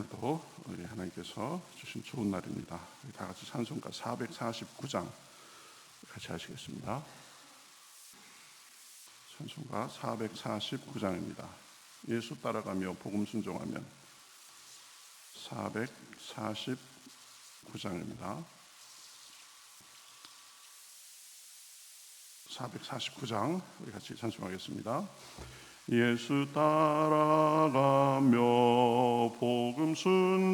오늘도 우리 하나님께서 주신 좋은 날입니다. 우리 다 같이 찬송가 449장 같이 하시겠습니다. 찬송가 449장입니다. 예수 따라가며 복음 순종하면 449장입니다. 449장 우리 같이 찬송하겠습니다. 예수 따라가며 복음 순종하면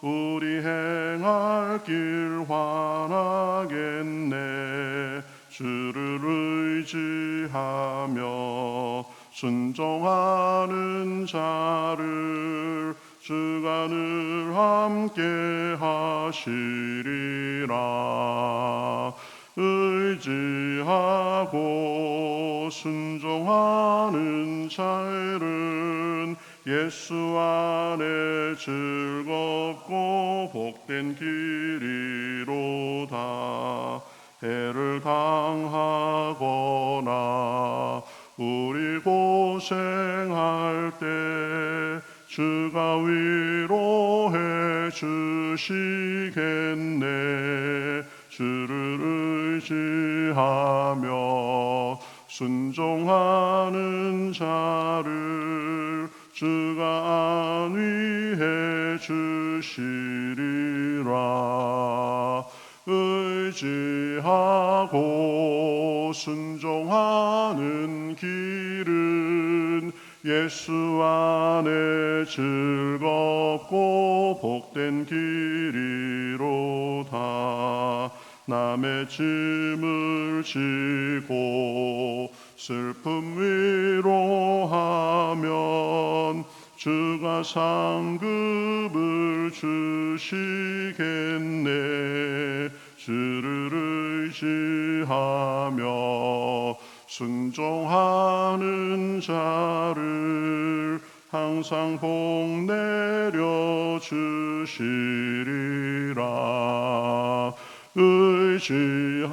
우리 행할 길 환하겠네. 주를 의지하며 순종하는 자를 주가 늘 함께 하시리라. 의지하고 순종하는 자들은 예수 안에 즐겁고 복된 길이로다. 해를 당하거나 우리 고생할 때 주가 위로해 주시겠네. 주를 의지하며 순종하는 자를 주가 안위해 주시리라. 의지하고 순종하는 길은 예수 안에 즐겁고 복된 길이로다. 남의 짐을 지고 슬픔 위로하면 주가 상급을 주시겠네. 주를 의지하며 순종하는 자를 항상 복 내려 주시리라. 의지하고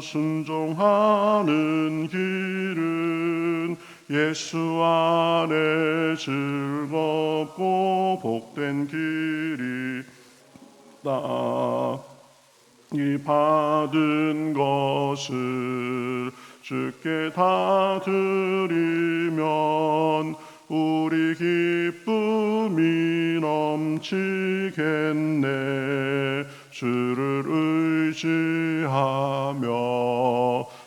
순종하는 길은 예수 안에 즐겁고 복된 길이다. 이 받은 것을 주께 다 드리면 우리 기쁨이 넘치겠네. 주를 의지하며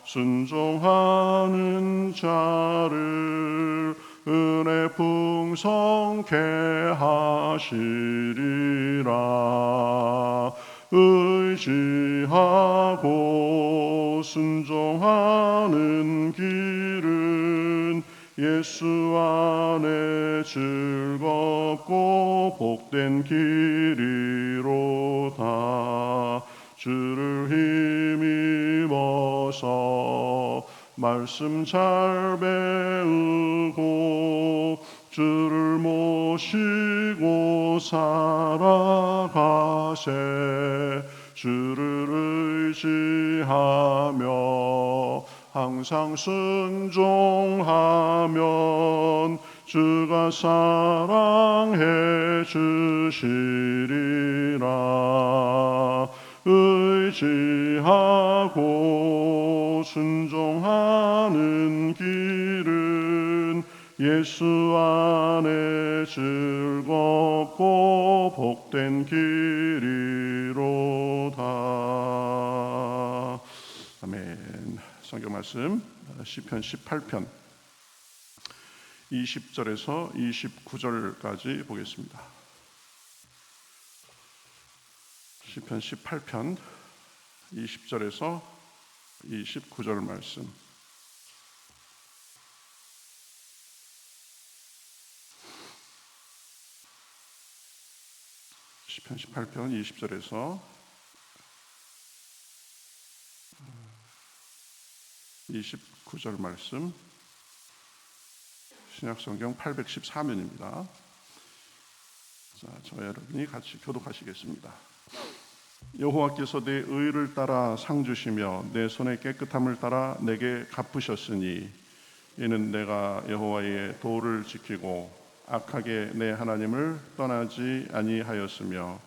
순종하는 자를 은혜 풍성케 하시리라. 의지하고 순종하는 길은 예수 안에 즐겁고 복된 길이로다. 주를 힘입어서 말씀 잘 배우고 주를 모시고 살아가세. 주를 의지하며 항상 순종하면 주가 사랑해 주시리라. 의지하고 순종하는 길은 예수 안에 즐겁고 복된 길이로다. 아멘. 성경 말씀 시편 18편 20절에서 29절까지 보겠습니다. 시편 18편 20절에서 29절 말씀. 시편 18편 20절에서 29절 말씀. 신약성경 814면입니다. 자, 저 여러분이 같이 교독하시겠습니다. 여호와께서 내 의를 따라 상 주시며 내 손의 깨끗함을 따라 내게 갚으셨으니 이는 내가 여호와의 도를 지키고 악하게 내 하나님을 떠나지 아니하였으며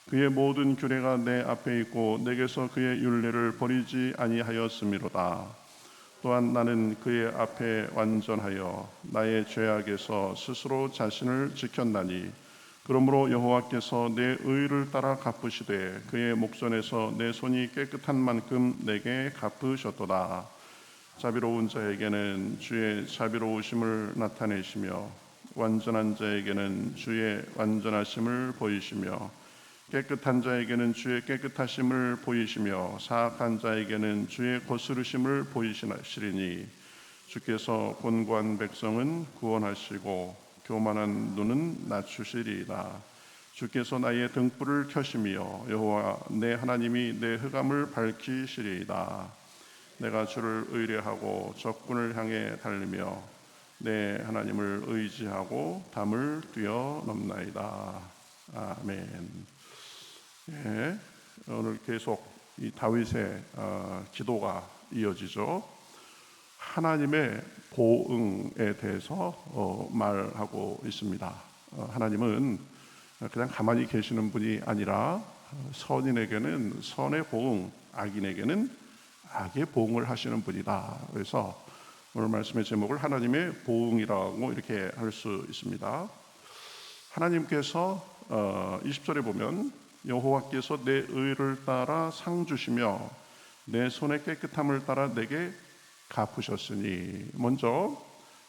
그의 모든 규례가 내 앞에 있고 내게서 그의 율례를 버리지 아니하였음이로다. 또한 나는 그의 앞에 완전하여 나의 죄악에서 스스로 자신을 지켰나니 그러므로 여호와께서 내 의를 따라 갚으시되 그의 목전에서 내 손이 깨끗한 만큼 내게 갚으셨도다. 자비로운 자에게는 주의 자비로우심을 나타내시며 완전한 자에게는 주의 완전하심을 보이시며 깨끗한 자에게는 주의 깨끗하심을 보이시며 사악한 자에게는 주의 거스르심을 보이시리니 주께서 곤고한 백성은 구원하시고 교만한 눈은 낮추시리이다. 주께서 나의 등불을 켜시며 여호와 내 하나님이 내 흑암을 밝히시리이다. 내가 주를 의뢰하고 적군을 향해 달리며 내 하나님을 의지하고 담을 뛰어넘나이다. 아멘. 예, 오늘 계속 이 다윗의 기도가 이어지죠. 하나님의 보응에 대해서 말하고 있습니다. 하나님은 그냥 가만히 계시는 분이 아니라 선인에게는 선의 보응, 악인에게는 악의 보응을 하시는 분이다. 그래서 오늘 말씀의 제목을 하나님의 보응이라고 이렇게 할 수 있습니다. 하나님께서 20절에 보면 여호와께서 내 의를 따라 상 주시며 내 손의 깨끗함을 따라 내게 갚으셨으니, 먼저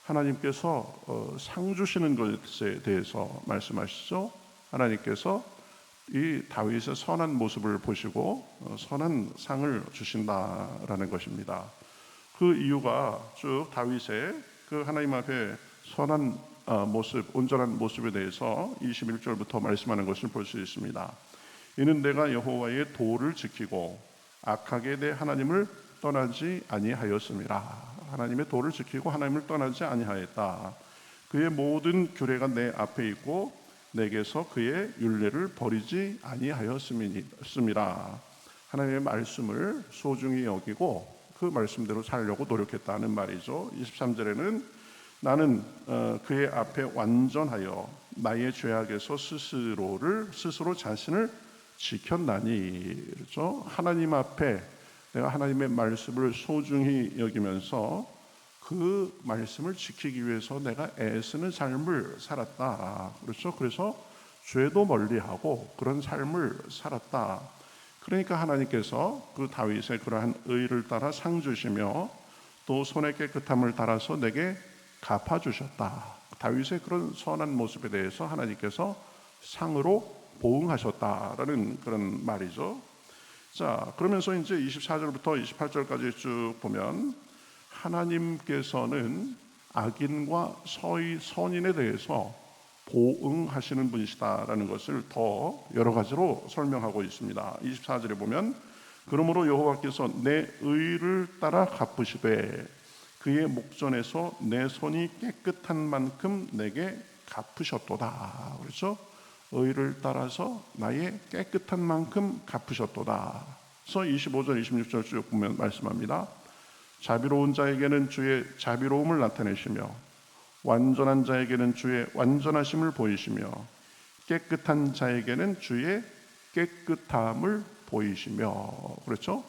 하나님께서 상 주시는 것에 대해서 말씀하시죠. 하나님께서 이 다윗의 선한 모습을 보시고 선한 상을 주신다라는 것입니다. 그 이유가 쭉 다윗의 그 하나님 앞에 선한 모습, 온전한 모습에 대해서 21절부터 말씀하는 것을 볼 수 있습니다. 이는 내가 여호와의 도를 지키고 악하게 내 하나님을 떠나지 아니하였음이라. 하나님의 도를 지키고 하나님을 떠나지 아니하였다. 그의 모든 규례가 내 앞에 있고 내게서 그의 율례를 버리지 아니하였음이라. 하나님의 말씀을 소중히 여기고 그 말씀대로 살려고 노력했다는 말이죠. 23절에는 나는 그의 앞에 완전하여 나의 죄악에서 스스로 자신을 지켰나니. 그렇죠? 하나님 앞에 내가 하나님의 말씀을 소중히 여기면서 그 말씀을 지키기 위해서 내가 애쓰는 삶을 살았다. 그렇죠? 그래서 죄도 멀리하고 그런 삶을 살았다. 그러니까 하나님께서 그 다윗의 그러한 의를 따라 상 주시며 또 손의 깨끗함을 따라서 내게 갚아주셨다. 다윗의 그런 선한 모습에 대해서 하나님께서 상으로 보응하셨다라는 그런 말이죠. 자, 그러면서 이제 24절부터 28절까지 쭉 보면 하나님께서는 악인과 선인에 대해서 보응하시는 분이시다라는 것을 더 여러 가지로 설명하고 있습니다. 24절에 보면 그러므로 여호와께서 내 의를 따라 갚으시되 그의 목전에서 내 손이 깨끗한 만큼 내게 갚으셨도다. 그렇죠? 의를 따라서 나의 깨끗한 만큼 갚으셨도다. 그래서 25절 26절 쭉 보면 말씀합니다. 자비로운 자에게는 주의 자비로움을 나타내시며 완전한 자에게는 주의 완전하심을 보이시며 깨끗한 자에게는 주의 깨끗함을 보이시며. 그렇죠?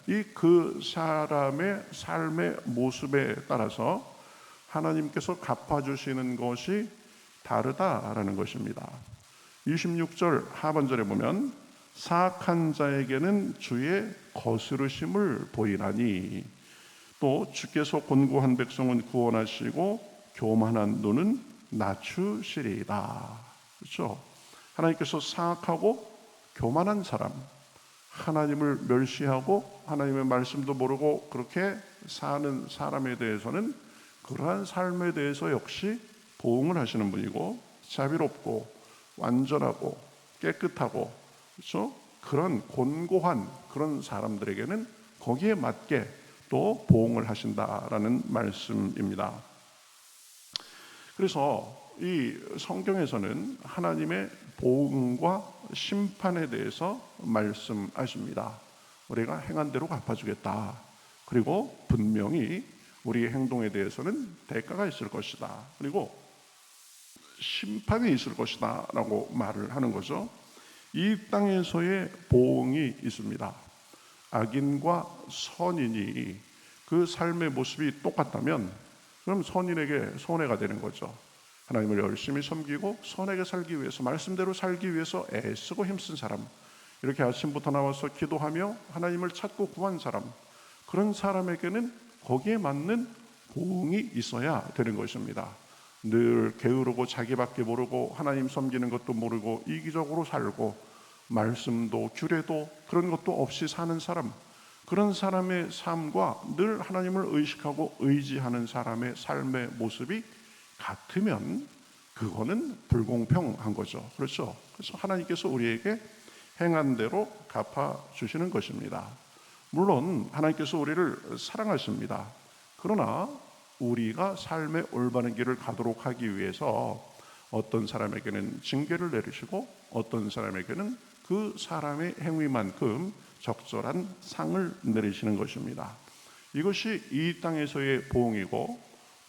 이 그 사람의 삶의 모습에 따라서 하나님께서 갚아주시는 것이 다르다라는 것입니다. 26절 하반절에 보면 사악한 자에게는 주의 거스르심을 보이나니 또 주께서 곤고한 백성은 구원하시고 교만한 눈은 낮추시리이다. 그렇죠? 하나님께서 사악하고 교만한 사람, 하나님을 멸시하고 하나님의 말씀도 모르고 그렇게 사는 사람에 대해서는 그러한 삶에 대해서 역시 보응을 하시는 분이고, 자비롭고 완전하고 깨끗하고, 그렇죠? 그런 곤고한 그런 사람들에게는 거기에 맞게 또 보응을 하신다라는 말씀입니다. 그래서 이 성경에서는 하나님의 보응과 심판에 대해서 말씀하십니다. 우리가 행한 대로 갚아주겠다. 그리고 분명히 우리의 행동에 대해서는 대가가 있을 것이다. 그리고 심판이 있을 것이다 라고 말을 하는 거죠. 이 땅에서의 보응이 있습니다. 악인과 선인이 그 삶의 모습이 똑같다면 그럼 선인에게 손해가 되는 거죠. 하나님을 열심히 섬기고 선하게 살기 위해서, 말씀대로 살기 위해서 애쓰고 힘쓴 사람, 이렇게 아침부터 나와서 기도하며 하나님을 찾고 구한 사람, 그런 사람에게는 거기에 맞는 보응이 있어야 되는 것입니다. 늘 게으르고 자기밖에 모르고 하나님 섬기는 것도 모르고 이기적으로 살고 말씀도 규례도 그런 것도 없이 사는 사람, 그런 사람의 삶과 늘 하나님을 의식하고 의지하는 사람의 삶의 모습이 같으면 그거는 불공평한 거죠. 그렇죠? 그래서 하나님께서 우리에게 행한 대로 갚아주시는 것입니다. 물론 하나님께서 우리를 사랑하십니다. 그러나 우리가 삶의 올바른 길을 가도록 하기 위해서 어떤 사람에게는 징계를 내리시고 어떤 사람에게는 그 사람의 행위만큼 적절한 상을 내리시는 것입니다. 이것이 이 땅에서의 보응이고,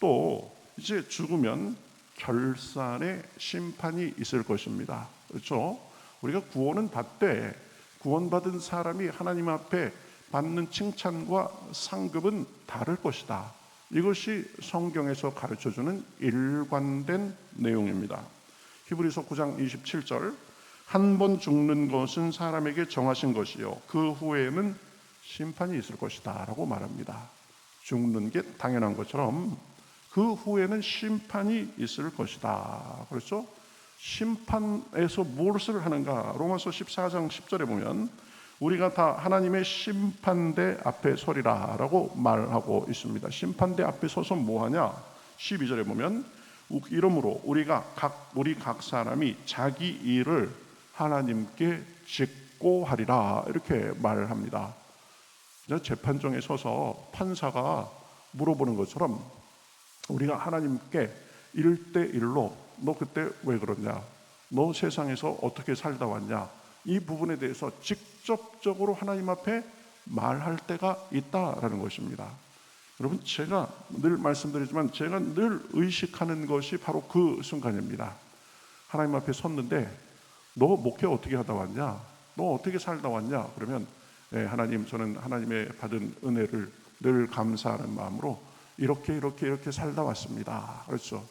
또 이제 죽으면 결산의 심판이 있을 것입니다. 그렇죠? 우리가 구원은 받되 구원받은 사람이 하나님 앞에 받는 칭찬과 상급은 다를 것이다. 이것이 성경에서 가르쳐주는 일관된 내용입니다. 히브리서 9장 27절, 한 번 죽는 것은 사람에게 정하신 것이요 그 후에는 심판이 있을 것이다 라고 말합니다. 죽는 게 당연한 것처럼 그 후에는 심판이 있을 것이다. 그렇죠? 심판에서 무엇을 하는가? 로마서 14장 10절에 보면 우리가 다 하나님의 심판대 앞에 서리라 라고 말하고 있습니다. 심판대 앞에 서서 뭐하냐? 12절에 보면 이러므로 우리 각 사람이 자기 일을 하나님께 직고하리라 이렇게 말을 합니다. 재판정에 서서 판사가 물어보는 것처럼 우리가 하나님께 1대1로 너 그때 왜 그러냐? 너 세상에서 어떻게 살다 왔냐? 이 부분에 대해서 직접적으로 하나님 앞에 말할 때가 있다라는 것입니다. 여러분, 제가 늘 말씀드리지만 제가 늘 의식하는 것이 바로 그 순간입니다. 하나님 앞에 섰는데 너 목회 어떻게 하다 왔냐? 너 어떻게 살다 왔냐? 그러면 하나님, 저는 하나님의 받은 은혜를 늘 감사하는 마음으로 이렇게 살다 왔습니다. 그렇죠?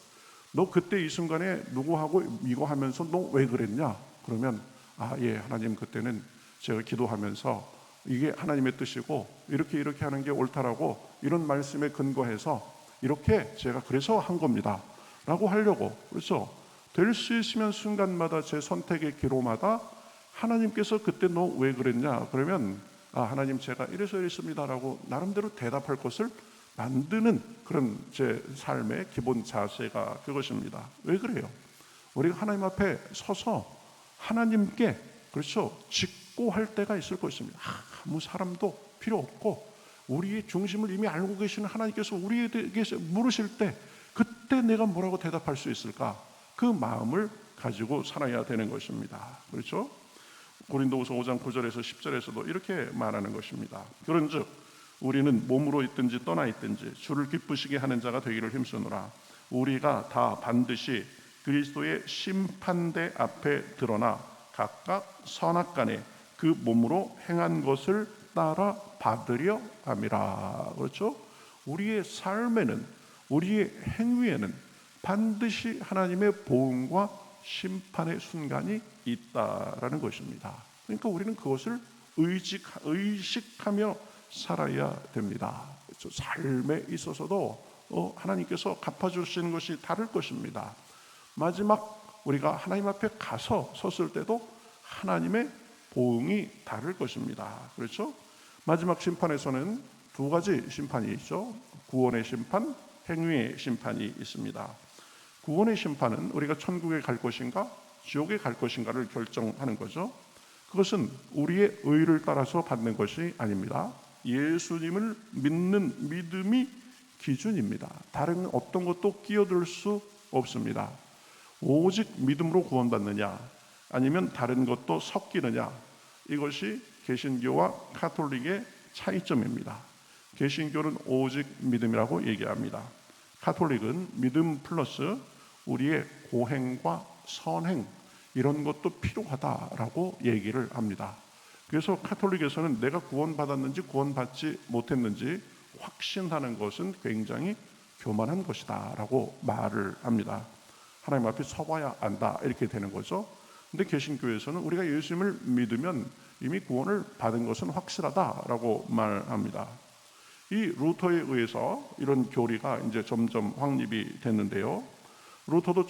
너 그때 이 순간에 누구하고 이거 하면서 너 왜 그랬냐? 그러면 하나님, 그때는 제가 기도하면서 이게 하나님의 뜻이고 이렇게 하는 게 옳다라고 이런 말씀에 근거해서 이렇게 제가 그래서 한 겁니다 라고 하려고. 그렇죠? 될 수 있으면 순간마다 제 선택의 기로마다 하나님께서 그때 너 왜 그랬냐? 그러면 하나님, 제가 이래서 이랬습니다라고 나름대로 대답할 것을 만드는 그런 제 삶의 기본 자세가 그것입니다. 왜 그래요? 우리가 하나님 앞에 서서 하나님께, 그렇죠, 직고할 때가 있을 것입니다. 아무 사람도 필요 없고 우리의 중심을 이미 알고 계시는 하나님께서 우리에게 물으실 때 그때 내가 뭐라고 대답할 수 있을까? 그 마음을 가지고 살아야 되는 것입니다. 그렇죠? 고린도후서 5장 9절에서 10절에서도 이렇게 말하는 것입니다. 그런즉 우리는 몸으로 있든지 떠나 있든지 주를 기쁘시게 하는 자가 되기를 힘쓰노라. 우리가 다 반드시 그리스도의 심판대 앞에 드러나 각각 선악간에 그 몸으로 행한 것을 따라 받으려 함이라. 그렇죠? 우리의 삶에는, 우리의 행위에는 반드시 하나님의 보응과 심판의 순간이 있다라는 것입니다. 그러니까 우리는 그것을 의식하며 살아야 됩니다. 그렇죠? 삶에 있어서도 하나님께서 갚아주시는 것이 다를 것입니다. 마지막 우리가 하나님 앞에 가서 섰을 때도 하나님의 보응이 다를 것입니다. 그렇죠? 마지막 심판에서는 두 가지 심판이 있죠. 구원의 심판, 행위의 심판이 있습니다. 구원의 심판은 우리가 천국에 갈 것인가 지옥에 갈 것인가를 결정하는 거죠. 그것은 우리의 의를 따라서 받는 것이 아닙니다. 예수님을 믿는 믿음이 기준입니다. 다른 어떤 것도 끼어들 수 없습니다. 오직 믿음으로 구원받느냐 아니면 다른 것도 섞이느냐, 이것이 개신교와 카톨릭의 차이점입니다. 개신교는 오직 믿음이라고 얘기합니다. 가톨릭은 믿음 플러스 우리의 고행과 선행 이런 것도 필요하다라고 얘기를 합니다. 그래서 가톨릭에서는 내가 구원받았는지 구원받지 못했는지 확신하는 것은 굉장히 교만한 것이다 라고 말을 합니다. 하나님 앞에 서봐야 안다 이렇게 되는 거죠. 근데 개신교에서는 우리가 예수님을 믿으면 이미 구원을 받은 것은 확실하다라고 말합니다. 이 루터에 의해서 이런 교리가 이제 점점 확립이 됐는데요. 루터도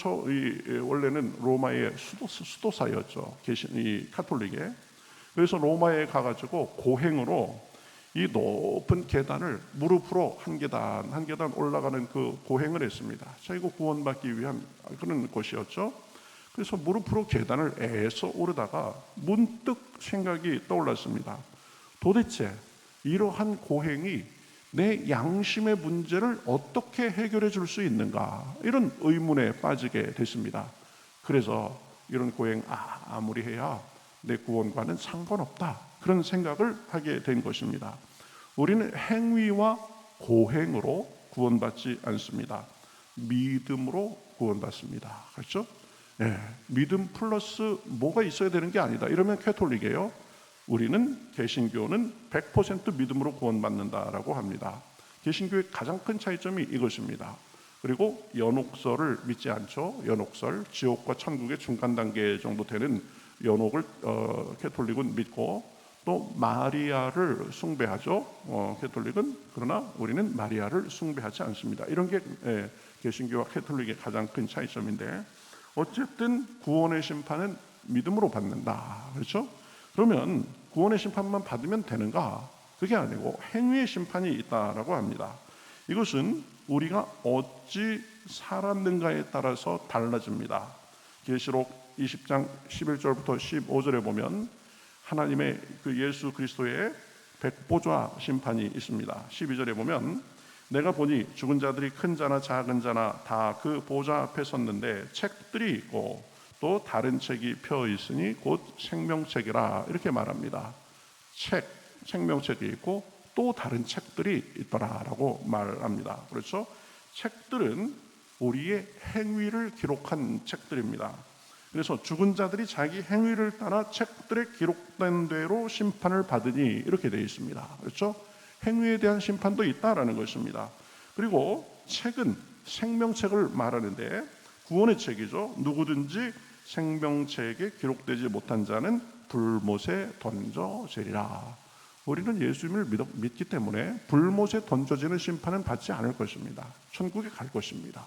원래는 로마의 수도사였죠. 이 가톨릭에. 그래서 로마에 가가지고 고행으로 이 높은 계단을 무릎으로 한 계단 한 계단 올라가는 그 고행을 했습니다. 자기가 구원받기 위한 그런 것이었죠. 그래서 무릎으로 계단을 애써 오르다가 문득 생각이 떠올랐습니다. 도대체 이러한 고행이 내 양심의 문제를 어떻게 해결해 줄 수 있는가, 이런 의문에 빠지게 됐습니다. 그래서 이런 고행 아무리 해야 내 구원과는 상관없다, 그런 생각을 하게 된 것입니다. 우리는 행위와 고행으로 구원받지 않습니다. 믿음으로 구원받습니다. 그렇죠? 네, 믿음 플러스 뭐가 있어야 되는 게 아니다, 이러면 캐톨릭이에요. 우리는 개신교는 100% 믿음으로 구원받는다라고 합니다. 개신교의 가장 큰 차이점이 이것입니다. 그리고 연옥설을 믿지 않죠. 연옥설, 지옥과 천국의 중간 단계 정도 되는 연옥을 캐톨릭은 믿고, 또 마리아를 숭배하죠. 캐톨릭은. 그러나 우리는 마리아를 숭배하지 않습니다. 이런 게 개신교와 캐톨릭의 가장 큰 차이점인데, 어쨌든 구원의 심판은 믿음으로 받는다. 그렇죠? 그러면 구원의 심판만 받으면 되는가? 그게 아니고 행위의 심판이 있다라고 합니다. 이것은 우리가 어찌 살았는가에 따라서 달라집니다. 계시록 20장 11절부터 15절에 보면 하나님의 그 예수 그리스도의 백보좌 심판이 있습니다. 12절에 보면 내가 보니 죽은 자들이 큰 자나 작은 자나 다 그 보좌 앞에 섰는데 책들이 있고 또 다른 책이 펴 있으니 곧 생명책이라, 이렇게 말합니다. 생명책이 있고 또 다른 책들이 있더라라고 말합니다. 그렇죠? 책들은 우리의 행위를 기록한 책들입니다. 그래서 죽은 자들이 자기 행위를 따라 책들에 기록된 대로 심판을 받으니, 이렇게 되어 있습니다. 그렇죠? 행위에 대한 심판도 있다라는 것입니다. 그리고 책은 생명책을 말하는데 구원의 책이죠. 누구든지 생명책에 기록되지 못한 자는 불못에 던져지리라. 우리는 예수님을 믿기 때문에 불못에 던져지는 심판은 받지 않을 것입니다. 천국에 갈 것입니다.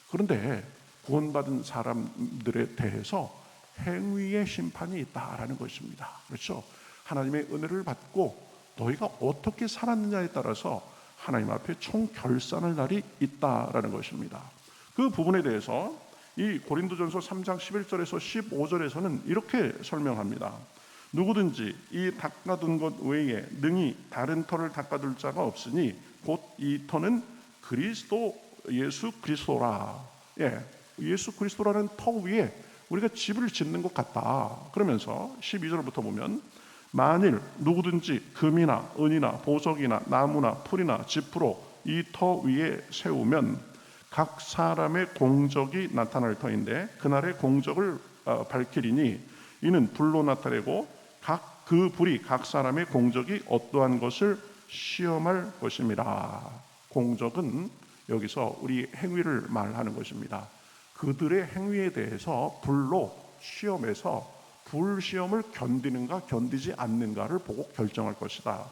그런데 구원받은 사람들에 대해서 행위의 심판이 있다라는 것입니다. 그렇죠? 하나님의 은혜를 받고 너희가 어떻게 살았느냐에 따라서 하나님 앞에 총결산할 날이 있다라는 것입니다. 그 부분에 대해서 이 고린도전서 3장 11절에서 15절에서는 이렇게 설명합니다. 누구든지 이 닦아둔 것 외에 능히 다른 터를 닦아둘 자가 없으니 곧 이 터는 그리스도 예수 그리스도라. 예수 그리스도라는 터 위에 우리가 집을 짓는 것 같다. 그러면서 12절부터 보면 만일 누구든지 금이나 은이나 보석이나 나무나 풀이나 지프로 이 터 위에 세우면 각 사람의 공적이 나타날 터인데 그날의 공적을 밝히리니 이는 불로 나타내고 그 불이 각 사람의 공적이 어떠한 것을 시험할 것임이라. 공적은 여기서 우리 행위를 말하는 것입니다. 그들의 행위에 대해서 불로 시험해서 불시험을 견디는가 견디지 않는가를 보고 결정할 것이다.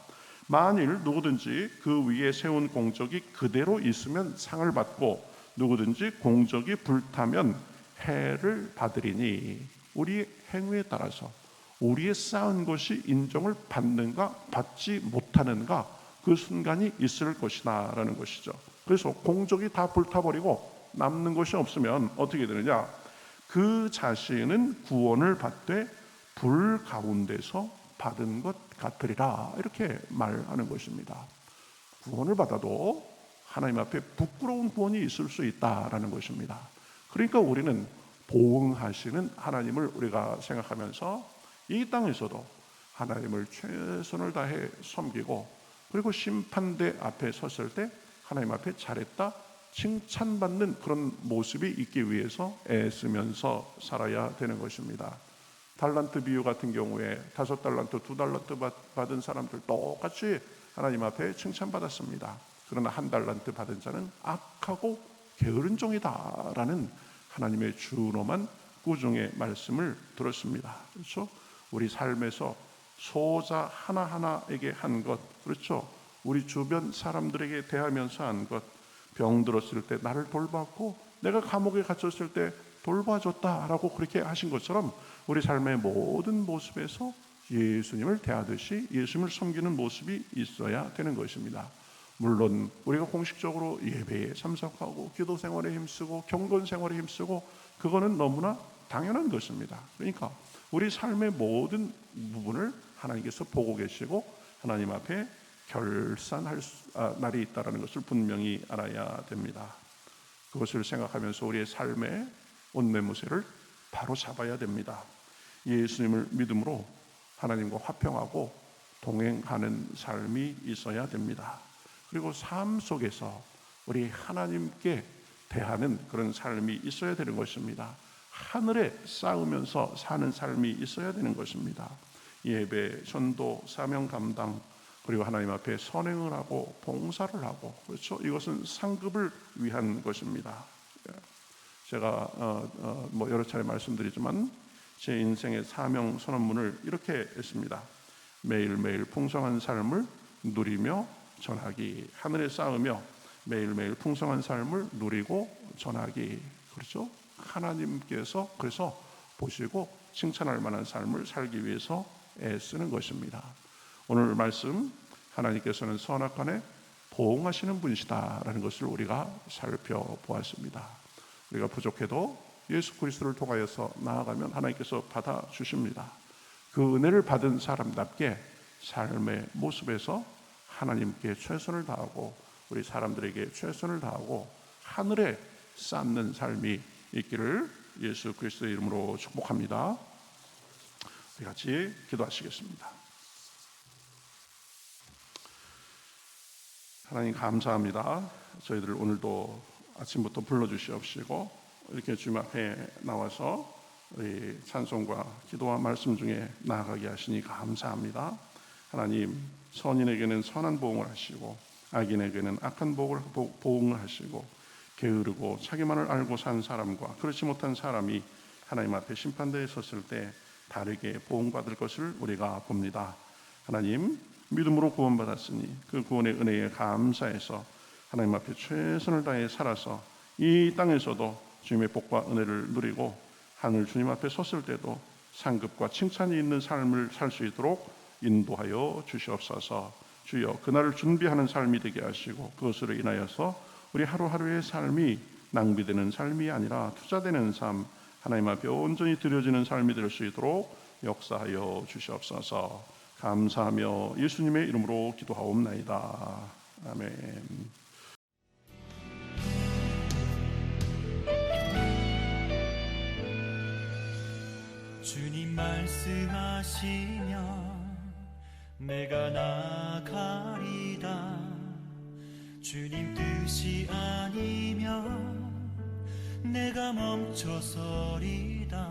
만일 누구든지 그 위에 세운 공적이 그대로 있으면 상을 받고 누구든지 공적이 불타면 해를 받으리니, 우리의 행위에 따라서 우리의 쌓은 것이 인정을 받는가 받지 못하는가 그 순간이 있을 것이다 라는 것이죠. 그래서 공적이 다 불타버리고 남는 것이 없으면 어떻게 되느냐, 그 자신은 구원을 받되 불 가운데서 받은 것 같으리라, 이렇게 말하는 것입니다. 구원을 받아도 하나님 앞에 부끄러운 구원이 있을 수 있다라는 것입니다. 그러니까 우리는 보응하시는 하나님을 우리가 생각하면서 이 땅에서도 하나님을 최선을 다해 섬기고, 그리고 심판대 앞에 섰을 때 하나님 앞에 잘했다 칭찬받는 그런 모습이 있기 위해서 애쓰면서 살아야 되는 것입니다. 달란트 비유 같은 경우에 5달란트, 2달란트 받은 사람들 똑같이 하나님 앞에 칭찬받았습니다. 그러나 1달란트 받은 자는 악하고 게으른 종이다라는 하나님의 준엄한 꾸중의 말씀을 들었습니다. 그렇죠? 우리 삶에서 소자 하나하나에게 한 것, 그렇죠? 우리 주변 사람들에게 대하면서 한 것, 병 들었을 때 나를 돌봤고 내가 감옥에 갇혔을 때 돌봐줬다라고 그렇게 하신 것처럼 우리 삶의 모든 모습에서 예수님을 대하듯이 예수님을 섬기는 모습이 있어야 되는 것입니다. 물론 우리가 공식적으로 예배에 참석하고 기도 생활에 힘쓰고 경건 생활에 힘쓰고 그거는 너무나 당연한 것입니다. 그러니까 우리 삶의 모든 부분을 하나님께서 보고 계시고 하나님 앞에 결산할 날이 있다는 것을 분명히 알아야 됩니다. 그것을 생각하면서 우리의 삶의 온매무새를 바로 잡아야 됩니다. 예수님을 믿음으로 하나님과 화평하고 동행하는 삶이 있어야 됩니다. 그리고 삶 속에서 우리 하나님께 대하는 그런 삶이 있어야 되는 것입니다. 하늘에 쌓으면서 사는 삶이 있어야 되는 것입니다. 예배, 전도, 사명 감당, 그리고 하나님 앞에 선행을 하고 봉사를 하고, 그렇죠? 이것은 상급을 위한 것입니다. 제가 여러 차례 말씀드리지만 제 인생의 사명 선언문을 이렇게 했습니다. 매일매일 풍성한 삶을 누리며 전하기. 하늘에 쌓으며 매일매일 풍성한 삶을 누리고 전하기. 그렇죠? 하나님께서 그래서 보시고 칭찬할 만한 삶을 살기 위해서 애쓰는 것입니다. 오늘 말씀, 하나님께서는 선악간에 보응하시는 분이시다라는 것을 우리가 살펴보았습니다. 우리가 부족해도 예수 그리스도를 통하여서 나아가면 하나님께서 받아주십니다. 그 은혜를 받은 사람답게 삶의 모습에서 하나님께 최선을 다하고 우리 사람들에게 최선을 다하고 하늘에 쌓는 삶이 있기를 예수 그리스도의 이름으로 축복합니다. 우리 같이 기도하시겠습니다. 하나님 감사합니다. 저희들을 오늘도 아침부터 불러주시옵시고 이렇게 주님 앞에 나와서 우리 찬송과 기도와 말씀 중에 나아가게 하시니 감사합니다. 하나님, 선인에게는 선한 보응을 하시고 악인에게는 악한 보응을 하시고 게으르고 자기만을 알고 산 사람과 그렇지 못한 사람이 하나님 앞에 심판대에 섰을 때 다르게 보응받을 것을 우리가 봅니다. 하나님, 믿음으로 구원받았으니 그 구원의 은혜에 감사해서 하나님 앞에 최선을 다해 살아서 이 땅에서도 주님의 복과 은혜를 누리고 하늘 주님 앞에 섰을 때도 상급과 칭찬이 있는 삶을 살 수 있도록 인도하여 주시옵소서. 주여, 그날을 준비하는 삶이 되게 하시고 그것으로 인하여서 우리 하루하루의 삶이 낭비되는 삶이 아니라 투자되는 삶, 하나님 앞에 온전히 드려지는 삶이 될 수 있도록 역사하여 주시옵소서. 감사하며 예수님의 이름으로 기도하옵나이다. 아멘. 주님 말씀하시면 내가 나가리다. 주님 뜻이 아니면 내가 멈춰서리다.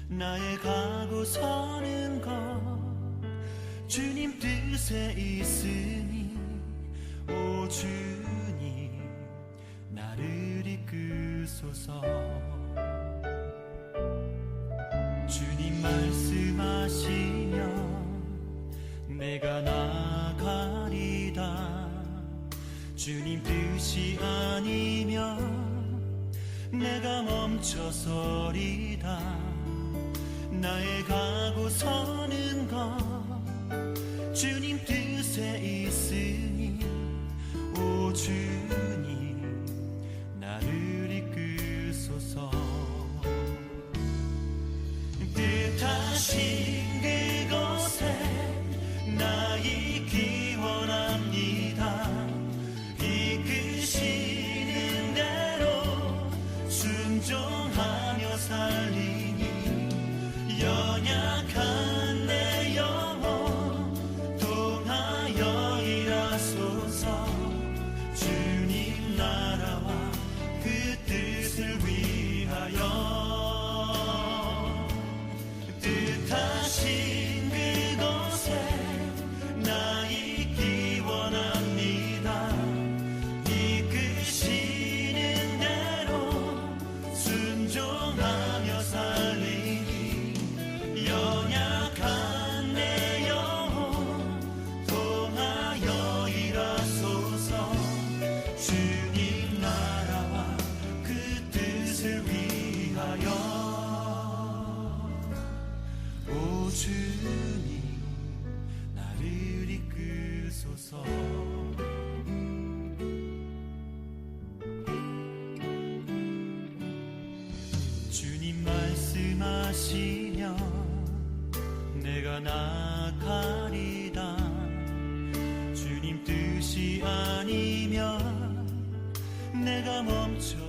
나의 가고 서는 것 주님 뜻에 있으니 오 주님 나를 이끄소서. 주님 말씀하시면 내가 나가리다. 주님 뜻이 아니면 내가 멈춰서리다. 나의 가고 서는 것 주님 뜻에 있으니 오 주님 나를 이끄소서. 뜻하신 그곳에 나 있기 원합니다. 이끄시는 대로 순종하며 살리니 연약한 내 영혼 통하여 뜻을 위하여 오 주님 나를 이끄소서. 주님 말씀하시면 내가 나가리다. 주님 뜻이 아니면 내가 멈춰